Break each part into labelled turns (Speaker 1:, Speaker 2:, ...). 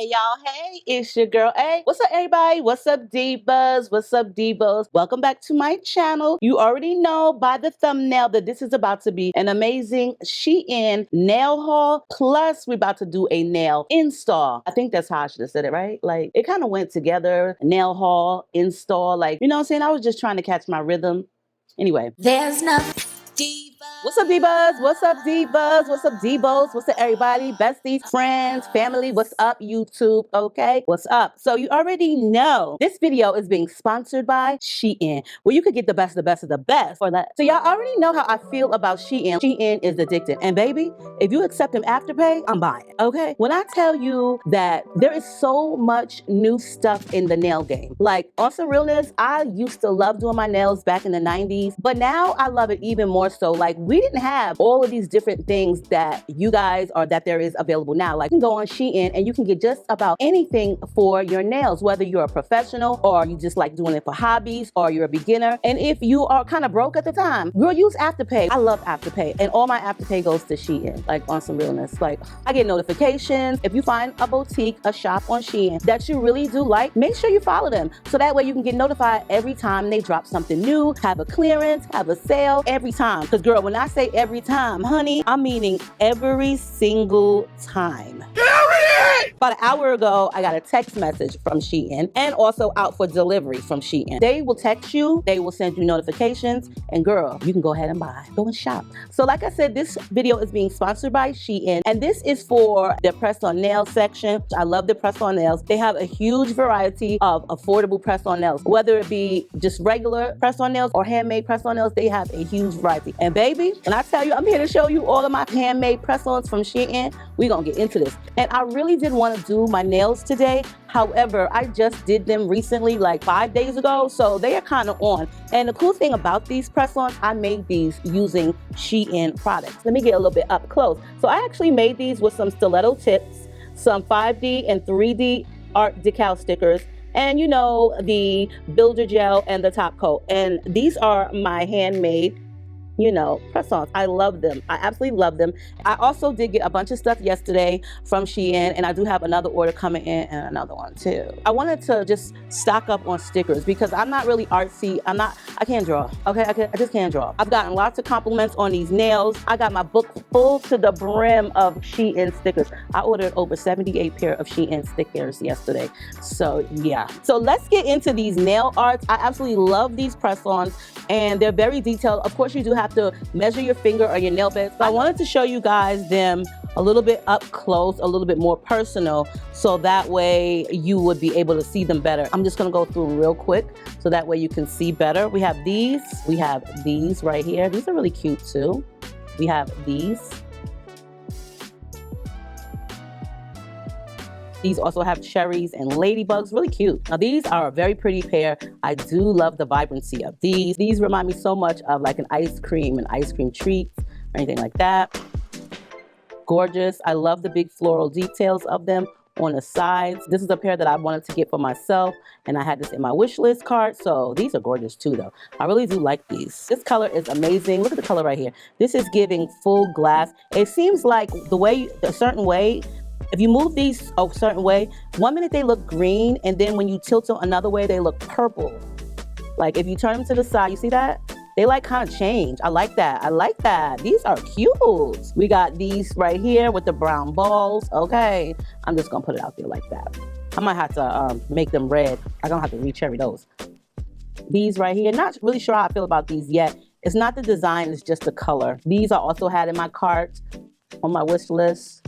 Speaker 1: Hey y'all, hey, it's your girl A. What's up everybody? What's up divas? What's up divos? Welcome back to my channel. You already know by the thumbnail that this is about to be an amazing SHEIN nail haul. Plus we're about to do a nail install. I think that's how I should have said it, right? Like it kind of went together. Nail haul, install, like, you know what I'm saying? I was just trying to catch my rhythm. Anyway.
Speaker 2: There's nothing.
Speaker 1: What's up, divas? What's up, divas? What's up, divos? What's up, everybody? Besties, friends, family. What's up, YouTube? Okay, what's up? So you already know this video is being sponsored by SHEIN, where you could get the best of the best for that. So y'all already know how I feel about SHEIN. SHEIN is addictive, and baby, if you accept them Afterpay, I'm buying. Okay, when I tell you that there is so much new stuff in the nail game, like on some realness, I used to love doing my nails back in the 90s, but now I love it even more so. Like we didn't have all of these different things that you guys or that there is available now. Like you can go on SHEIN and you can get just about anything for your nails, whether you're a professional or you just like doing it for hobbies or you're a beginner. And if you are kind of broke at the time, girl, use Afterpay. I love Afterpay, and all my Afterpay goes to SHEIN. Like on some realness, like I get notifications. If you find a boutique, a shop on SHEIN that you really do like, make sure you follow them so that way you can get notified every time they drop something new, have a clearance, have a sale, every time. Because girl, when I say every time, honey, I'm meaning every single time. About an hour ago, I got a text message from SHEIN and also out for delivery from SHEIN. They will text you, they will send you notifications, and girl, you can go ahead and buy, go and shop. So like I said, this video is being sponsored by SHEIN, and this is for their press-on nails section. I love the press-on nails. They have a huge variety of affordable press-on nails, whether it be just regular press-on nails or handmade press-on nails. They have a huge variety. And baby, when I tell you, I'm here to show you all of my handmade press-ons from SHEIN, we're gonna get into this. And I really did want to do my nails today. However, I just did them recently, like 5 days ago, so they are kind of on. And the cool thing about these press-ons, I made these using SHEIN products. Let me get a little bit up close. So I actually made these with some stiletto tips, some 5D and 3D art decal stickers, and you know, the builder gel and the top coat. And these are my handmade, you know, press-ons. I love them. I absolutely love them. I also did get a bunch of stuff yesterday from SHEIN, and I do have another order coming in and another one too. I wanted to just stock up on stickers because I'm not really artsy. I can't draw. Okay, I just can't draw. I've gotten lots of compliments on these nails. I got my book full to the brim of SHEIN stickers. I ordered over 78 pair of SHEIN stickers yesterday. So yeah. So let's get into these nail arts. I absolutely love these press-ons, and they're very detailed. Of course, you do have to measure your finger or your nail bed. So I wanted to show you guys them a little bit up close, a little bit more personal, so that way you would be able to see them better. I'm just gonna go through real quick so that way you can see better. We have these right here. These are really cute too. We have these. These also have cherries and ladybugs, really cute. Now these are a very pretty pair. I do love the vibrancy of these. These remind me so much of like an ice cream treats or anything like that. Gorgeous. I love the big floral details of them on the sides. This is a pair that I wanted to get for myself, and I had this in my wish list cart. So these are gorgeous too though. I really do like these. This color is amazing. Look at the color right here. This is giving full glass. It seems like a certain way, if you move these a certain way, one minute they look green, and then when you tilt them another way, they look purple. Like if you turn them to the side, you see that? They like kind of change. I like that. I like that. These are cute. We got these right here with the brown balls. Okay, I'm just gonna put it out there like that. I might have to make them red. I'm gonna have to re-cherry those. These right here, not really sure how I feel about these yet. It's not the design, it's just the color. These I also had in my cart on my wish list.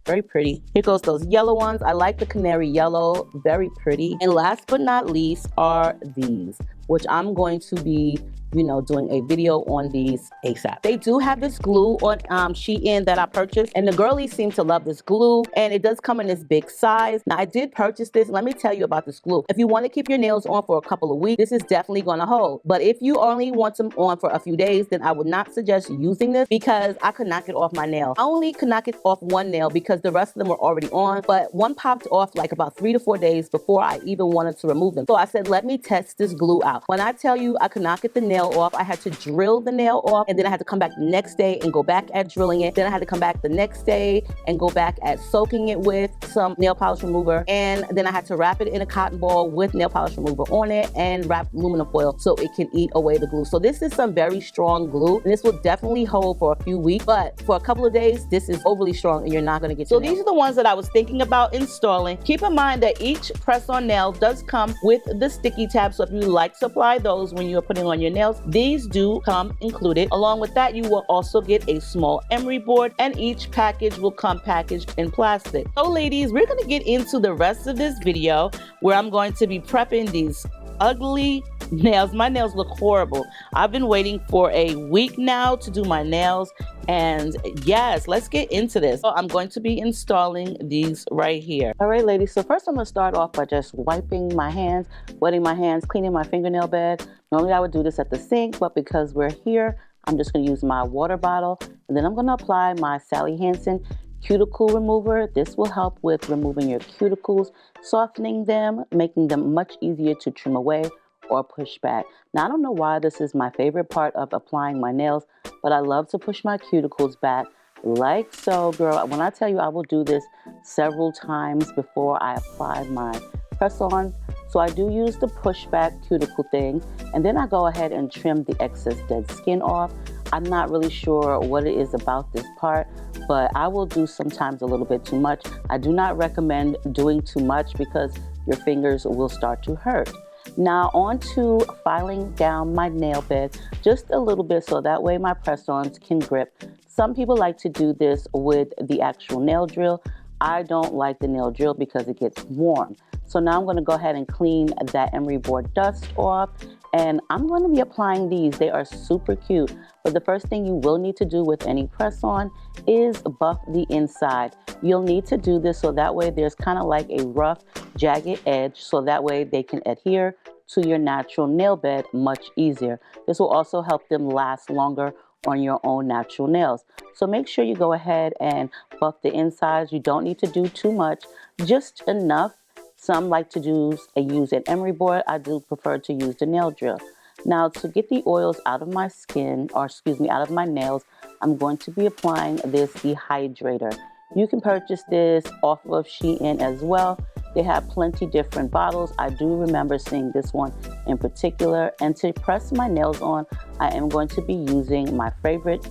Speaker 1: Very pretty. Here goes those yellow ones. I like the canary yellow, very pretty. And last but not least are these, which I'm going to be, you know, doing a video on these ASAP. They do have this glue on SHEIN that I purchased, and the girlies seem to love this glue, and it does come in this big size. Now I did purchase this, and let me tell you about this glue. If you want to keep your nails on for a couple of weeks, this is definitely going to hold. But if you only want them on for a few days, then I would not suggest using this because I could not get off my nail. I only could not get off one nail because the rest of them were already on, but one popped off like about 3 to 4 days before I even wanted to remove them. So I said, let me test this glue out. out. When I tell you I could not get the nail off, I had to drill the nail off, and then I had to come back the next day and go back at drilling it. Then I had to come back the next day and go back at soaking it with some nail polish remover, and then I had to wrap it in a cotton ball with nail polish remover on it and wrap aluminum foil so it can eat away the glue. So this is some very strong glue, and this will definitely hold for a few weeks, but for a couple of days, this is overly strong and you're not gonna get. So these are the ones that I was thinking about installing. Keep in mind that each press-on nail does come with the sticky tabs, so if you like to apply those when you're putting on your nails, these do come included. Along with that, you will also get a small emery board, and each package will come packaged in plastic. So ladies, we're gonna get into the rest of this video where I'm going to be prepping these ugly nails. My nails look horrible. I've been waiting for a week now to do my nails, and yes, let's get into this. So I'm going to be installing these right here. All right, ladies, so first I'm gonna start off by just wiping my hands, wetting my hands, cleaning my fingernail bed. Normally I would do this at the sink, but because we're here, I'm just gonna use my water bottle, and then I'm gonna apply my Sally Hansen cuticle remover. This will help with removing your cuticles, softening them, making them much easier to trim away or push back. Now, I don't know why this is my favorite part of applying my nails, but I love to push my cuticles back like so, girl. When I tell you, I will do this several times before I apply my press-on. So I do use the pushback cuticle thing, and then I go ahead and trim the excess dead skin off. I'm not really sure what it is about this part, but I will do sometimes a little bit too much. I do not recommend doing too much because your fingers will start to hurt. Now on to filing down my nail bed just a little bit so that way my press-ons can grip. Some people like to do this with the actual nail drill. I don't like the nail drill because it gets warm. So now I'm going to go ahead and clean that emery board dust off, and I'm going to be applying these. They are super cute, but the first thing you will need to do with any press-on is buff the inside. You'll need to do this so that way there's kind of like a rough, jagged edge, so that way they can adhere to your natural nail bed much easier. This will also help them last longer on your own natural nails. So make sure you go ahead and buff the insides. You don't need to do too much, just enough. Some like to use an emery board. I do prefer to use the nail drill. Now to get the oils out of my skin, or excuse me, out of my nails, I'm going to be applying this dehydrator. You can purchase this off of SHEIN as well. They have plenty different bottles. I do remember seeing this one in particular. And to press my nails on, I am going to be using my favorite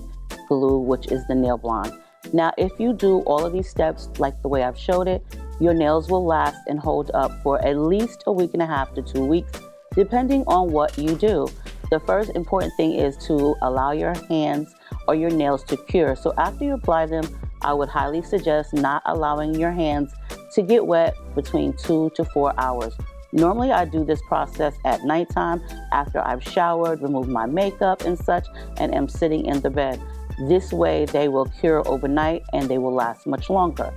Speaker 1: glue, which is the Nail Blonde. Now, if you do all of these steps like the way I've showed it, your nails will last and hold up for at least a week and a half to 2 weeks, depending on what you do. The first important thing is to allow your hands or your nails to cure. So after you apply them, I would highly suggest not allowing your hands to get wet between 2 to 4 hours. Normally I do this process at nighttime after I've showered, removed my makeup and such, and am sitting in the bed. This way they will cure overnight and they will last much longer.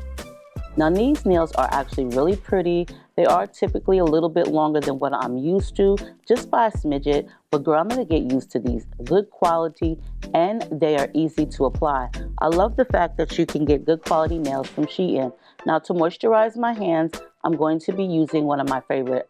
Speaker 1: Now these nails are actually really pretty. They are typically a little bit longer than what I'm used to, just by a smidget, but girl, I'm gonna get used to these. Good quality, and they are easy to apply. I love the fact that you can get good quality nails from SHEIN. Now to moisturize my hands, I'm going to be using one of my favorite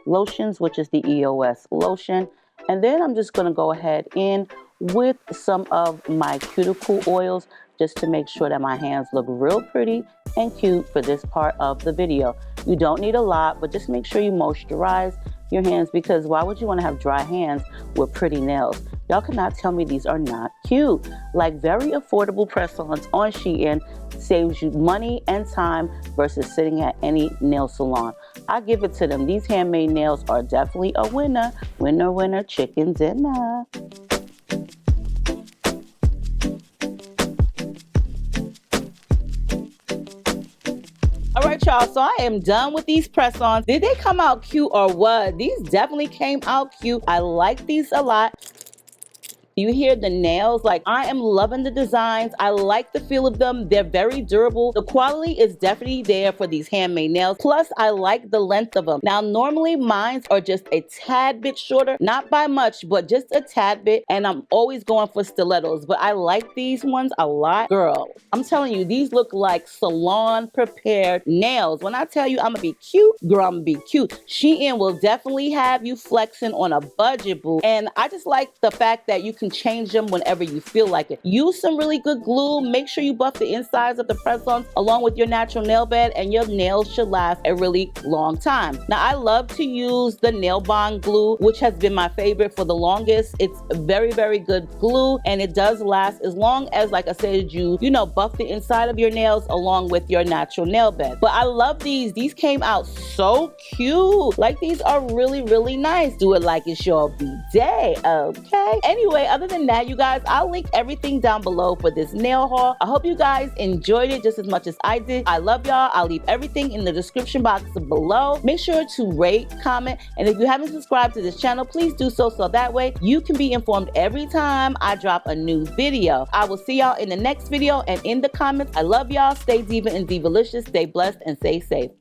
Speaker 1: lotions, which is the EOS lotion. And then I'm just gonna go ahead in with some of my cuticle oils just to make sure that my hands look real pretty and cute for this part of the video. You don't need a lot, but just make sure you moisturize your hands, because why would you want to have dry hands with pretty nails? Y'all cannot tell me these are not cute. Like, very affordable press-ons on SHEIN saves you money and time versus sitting at any nail salon. I give it to them. These handmade nails are definitely a winner. Winner, winner, chicken dinner. All right, y'all, so I am done with these press-ons. Did they come out cute or what? These definitely came out cute. I like these a lot. You hear the nails? Like, I am loving the designs. I like the feel of them. They're very durable. The quality is definitely there for these handmade nails. Plus, I like the length of them. Now, normally mine are just a tad bit shorter, not by much, but just a tad bit. And I'm always going for stilettos, but I like these ones a lot. Girl, I'm telling you, these look like salon prepared nails. When I tell you I'm gonna be cute, girl, I'm gonna be cute. SHEIN will definitely have you flexing on a budget, boo. And I just like the fact that you can change them whenever you feel like it. Use some really good glue. Make sure you buff the insides of the press-ons along with your natural nail bed, and your nails should last a really long time. Now, I love to use the nail bond glue, which has been my favorite for the longest. It's very, very good glue, and it does last as long as, like I said, you buff the inside of your nails along with your natural nail bed. But I love these. These came out so cute. Like, these are really, really nice. Do it like it's your B-day, okay? Anyway, other than that, you guys, I'll link everything down below for this nail haul. I hope you guys enjoyed it just as much as I did. I love y'all. I'll leave everything in the description box below. Make sure to rate, comment, and if you haven't subscribed to this channel, please do so that way you can be informed every time I drop a new video. I will see y'all in the next video, and in the comments, I love y'all. Stay diva and divalicious. Stay blessed and stay safe.